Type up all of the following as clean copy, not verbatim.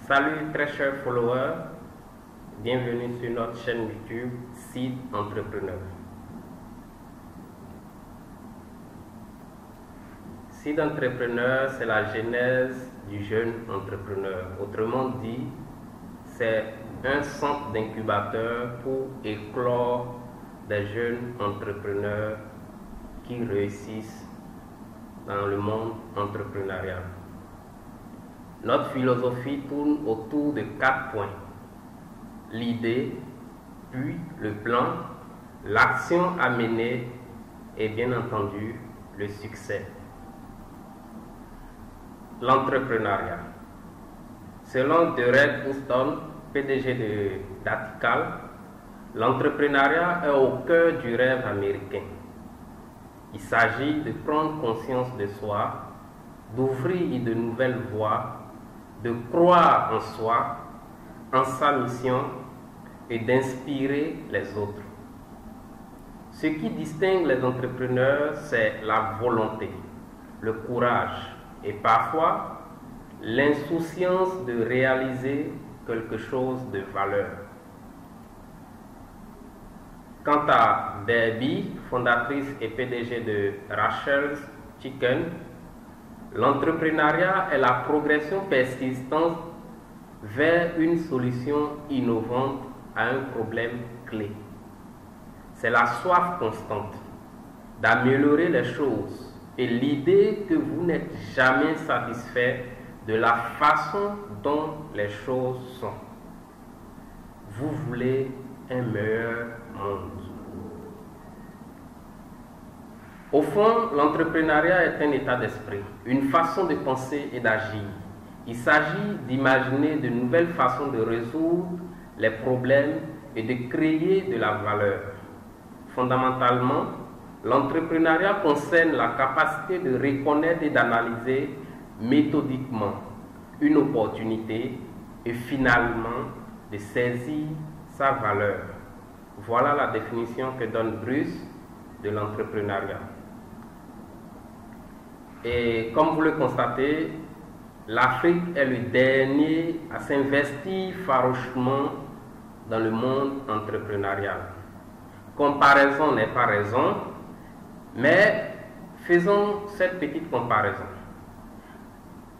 Salut très chers followers, bienvenue sur notre chaîne YouTube Seed Entrepreneur. Seed Entrepreneur, c'est la genèse du jeune entrepreneur. Autrement dit, c'est un centre d'incubateur pour éclore des jeunes entrepreneurs qui réussissent dans le monde entrepreneurial. Notre philosophie tourne autour de 4 points. L'idée, puis le plan, l'action à mener et bien entendu le succès. L'entrepreneuriat. Selon Derek Houston, PDG d'Atical, l'entrepreneuriat est au cœur du rêve américain. Il s'agit de prendre conscience de soi, d'ouvrir de nouvelles voies, de croire en soi, en sa mission et d'inspirer les autres. Ce qui distingue les entrepreneurs, c'est la volonté, le courage et parfois l'insouciance de réaliser quelque chose de valeur. Quant à Debbie, fondatrice et PDG de Rachel's Chicken, l'entrepreneuriat est la progression persistante vers une solution innovante à un problème clé. C'est la soif constante d'améliorer les choses et l'idée que vous n'êtes jamais satisfait de la façon dont les choses sont. Vous voulez un meilleur monde. Au fond, l'entrepreneuriat est un état d'esprit, une façon de penser et d'agir. Il s'agit d'imaginer de nouvelles façons de résoudre les problèmes et de créer de la valeur. Fondamentalement, l'entrepreneuriat concerne la capacité de reconnaître et d'analyser méthodiquement une opportunité et finalement de saisir sa valeur. Voilà la définition que donne Bruce de l'entrepreneuriat. Et comme vous le constatez, l'Afrique est le dernier à s'investir farouchement dans le monde entrepreneurial. Comparaison n'est pas raison, mais faisons cette petite comparaison.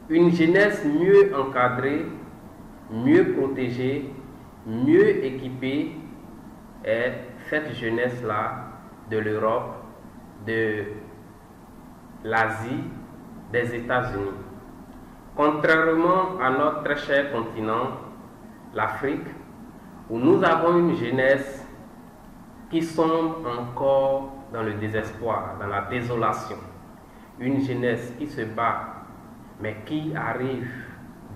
Une jeunesse mieux encadrée, mieux protégée, mieux équipée est cette jeunesse-là de l'Europe, de l'Asie, des États-Unis. Contrairement à notre très cher continent, l'Afrique, où nous avons une jeunesse qui sombre encore dans le désespoir, dans la désolation. Une jeunesse qui se bat, mais qui arrive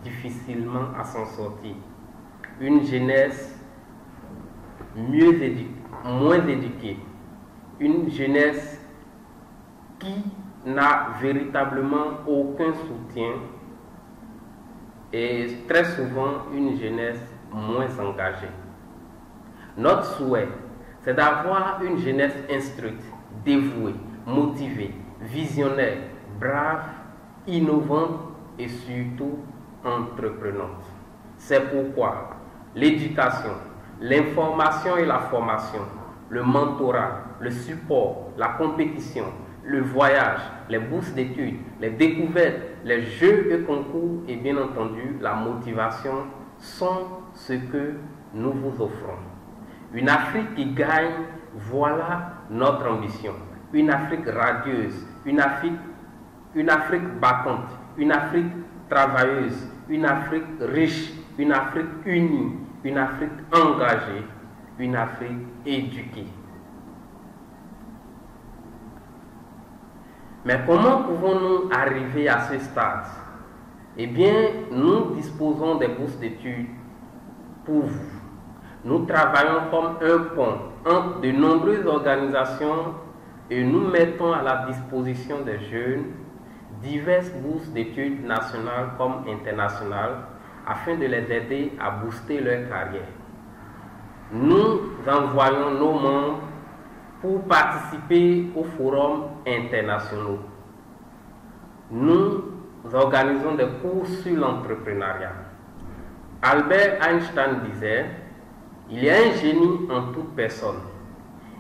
difficilement à s'en sortir. Une jeunesse moins éduquée. Une jeunesse qui n'a véritablement aucun soutien et très souvent une jeunesse moins engagée. Notre souhait, c'est d'avoir une jeunesse instruite, dévouée, motivée, visionnaire, brave, innovante et surtout entreprenante. C'est pourquoi l'éducation, l'information et la formation, le mentorat, le support, la compétition, le voyage, les bourses d'études, les découvertes, les jeux et concours et bien entendu la motivation sont ce que nous vous offrons. Une Afrique qui gagne, voilà notre ambition. Une Afrique radieuse, une Afrique battante, une Afrique travailleuse, une Afrique riche, une Afrique unie, une Afrique engagée, une Afrique éduquée. Mais comment pouvons-nous arriver à ce stade? Eh bien, nous disposons des bourses d'études pour vous. Nous travaillons comme un pont entre de nombreuses organisations et nous mettons à la disposition des jeunes diverses bourses d'études nationales comme internationales afin de les aider à booster leur carrière. Nous envoyons nos membres pour participer aux forums internationaux. Nous organisons des cours sur l'entrepreneuriat. Albert Einstein disait, il y a un génie en toute personne.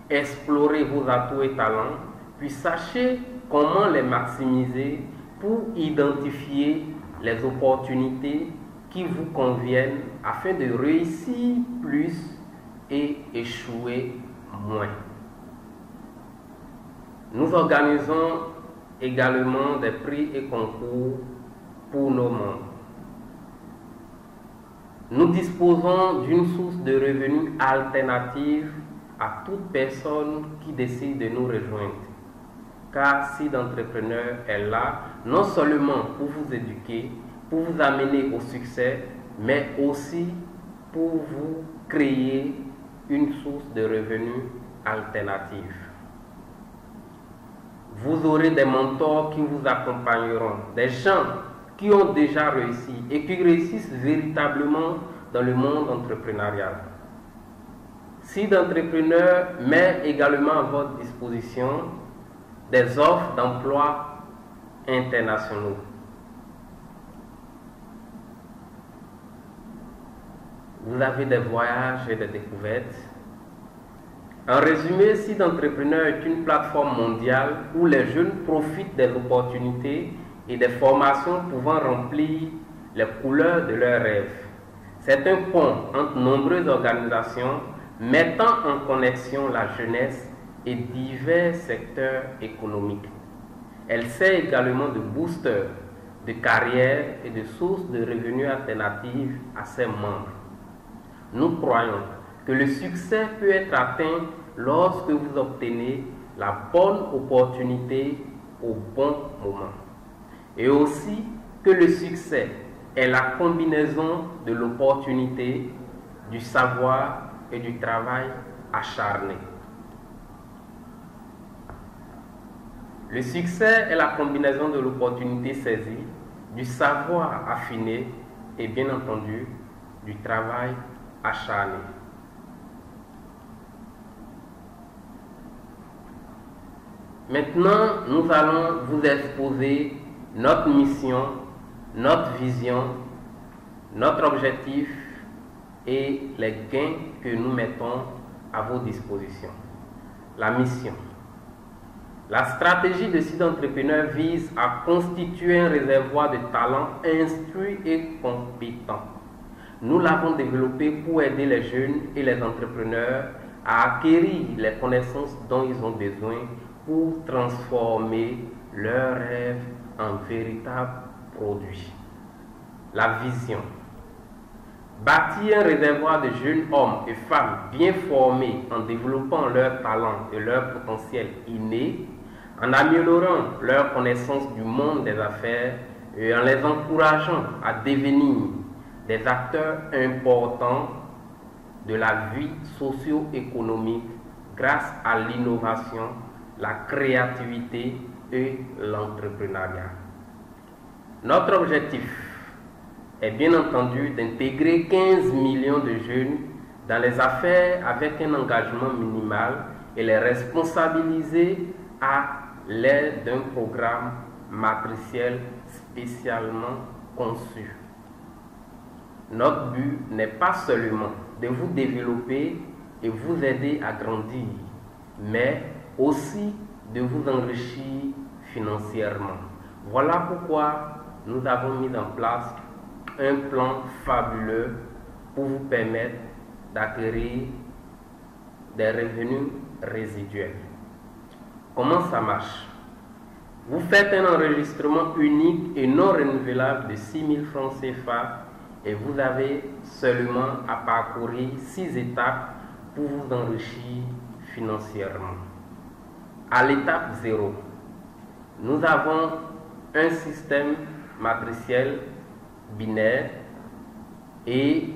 Explorez vos atouts et talents, puis sachez comment les maximiser pour identifier les opportunités qui vous conviennent afin de réussir plus et échouer moins. Nous organisons également des prix et concours pour nos membres. Nous disposons d'une source de revenus alternative à toute personne qui décide de nous rejoindre. Car Seed Entrepreneur est là non seulement pour vous éduquer, pour vous amener au succès, mais aussi pour vous créer une source de revenus alternative. Vous aurez des mentors qui vous accompagneront, des gens qui ont déjà réussi et qui réussissent véritablement dans le monde entrepreneurial. Seed Entrepreneur met également à votre disposition des offres d'emploi internationaux. Vous avez des voyages et des découvertes. En résumé, Seed Entrepreneur est une plateforme mondiale où les jeunes profitent des opportunités et des formations pouvant remplir les couleurs de leurs rêves. C'est un pont entre nombreuses organisations mettant en connexion la jeunesse et divers secteurs économiques. Elle sert également de booster de carrière et de source de revenus alternatives à ses membres. Nous croyons que le succès peut être atteint lorsque vous obtenez la bonne opportunité au bon moment. Et aussi que le succès est la combinaison de l'opportunité, du savoir et du travail acharné. Le succès est la combinaison de l'opportunité saisie, du savoir affiné et bien entendu du travail acharné. Maintenant, nous allons vous exposer notre mission, notre vision, notre objectif et les gains que nous mettons à vos dispositions. La mission. La stratégie de Seed Entrepreneur vise à constituer un réservoir de talents instruits et compétents. Nous l'avons développé pour aider les jeunes et les entrepreneurs à acquérir les connaissances dont ils ont besoin pour transformer leurs rêves en véritables produits. La vision. Bâtir un réservoir de jeunes hommes et femmes bien formés en développant leurs talents et leur potentiel inné, en améliorant leur connaissance du monde des affaires et en les encourageant à devenir des acteurs importants de la vie socio-économique grâce à l'innovation, la créativité et l'entrepreneuriat. Notre objectif est bien entendu d'intégrer 15 millions de jeunes dans les affaires avec un engagement minimal et les responsabiliser à l'aide d'un programme matriciel spécialement conçu. Notre but n'est pas seulement de vous développer et vous aider à grandir, mais aussi de vous enrichir financièrement. Voilà pourquoi nous avons mis en place un plan fabuleux pour vous permettre d'acquérir des revenus résiduels. Comment ça marche? Vous faites un enregistrement unique et non renouvelable de 6 000 francs CFA et vous avez seulement à parcourir 6 étapes pour vous enrichir financièrement. À l'étape 0, nous avons un système matriciel binaire et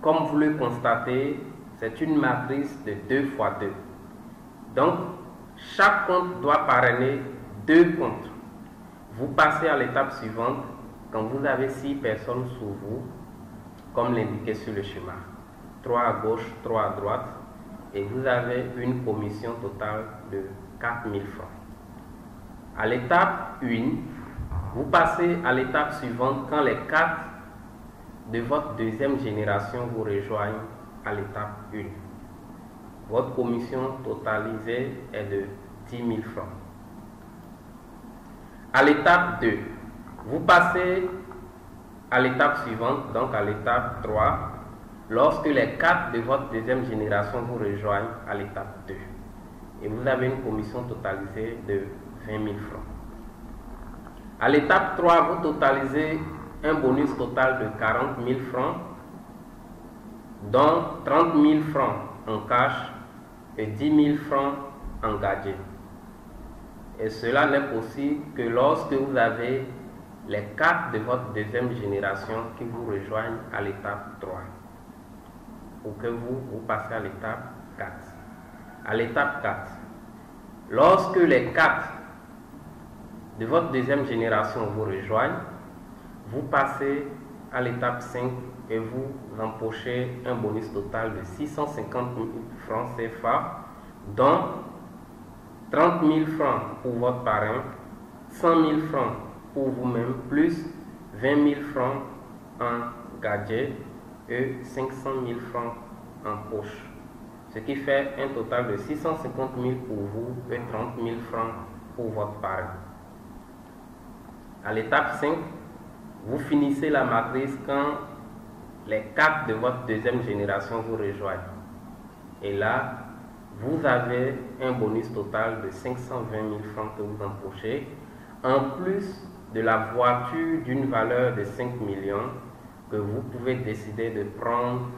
comme vous le constatez, c'est une matrice de 2 x 2. Donc, chaque compte doit parrainer 2 comptes. Vous passez à l'étape suivante quand vous avez 6 personnes sous vous, comme l'indiqué sur le schéma. 3 à gauche, 3 à droite, et vous avez une commission totale de 4 000 francs. À l'étape 1, vous passez à l'étape suivante quand les 4 de votre deuxième génération vous rejoignent à l'étape 1. Votre commission totalisée est de 10 000 francs. À l'étape 2, vous passez à l'étape suivante, donc à l'étape 3, lorsque les 4 de votre deuxième génération vous rejoignent à l'étape 2. Et vous avez une commission totalisée de 20 000 francs. À l'étape 3, vous totalisez un bonus total de 40 000 francs, dont 30 000 francs en cash et 10 000 francs en gadget. Et cela n'est possible que lorsque vous avez les 4 de votre deuxième génération qui vous rejoignent à l'étape 3, ou que vous passez à l'étape 4. À l'étape 4, lorsque les 4 de votre deuxième génération vous rejoignent, vous passez à l'étape 5 et vous empochez un bonus total de 650 000 francs CFA, dont 30 000 francs pour votre parrain, 100 000 francs pour vous-même, plus 20 000 francs en gadget et 500 000 francs en poche. Ce qui fait un total de 650 000 pour vous et 30 000 francs pour votre parrain. À l'étape 5, vous finissez la matrice quand les 4 de votre deuxième génération vous rejoignent. Et là, vous avez un bonus total de 520 000 francs que vous empochez, en plus de la voiture d'une valeur de 5 millions que vous pouvez décider de prendre,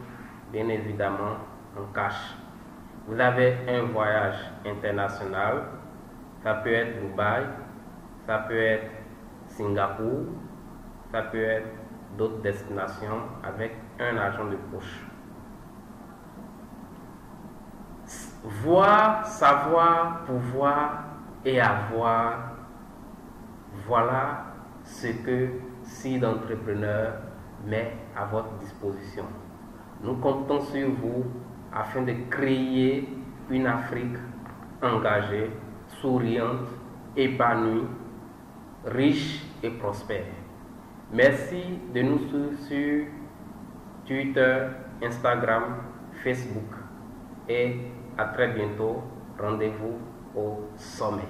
bien évidemment, en cash. Vous avez un voyage international, ça peut être Dubaï, ça peut être Singapour, ça peut être d'autres destinations avec un argent de poche. Voir, savoir, pouvoir et avoir, voilà ce que Seed Entrepreneur met à votre disposition. Nous comptons sur vous afin de créer une Afrique engagée, souriante, épanouie, riche et prospère. Merci de nous suivre sur Twitter, Instagram, Facebook et à très bientôt. Rendez-vous au sommet.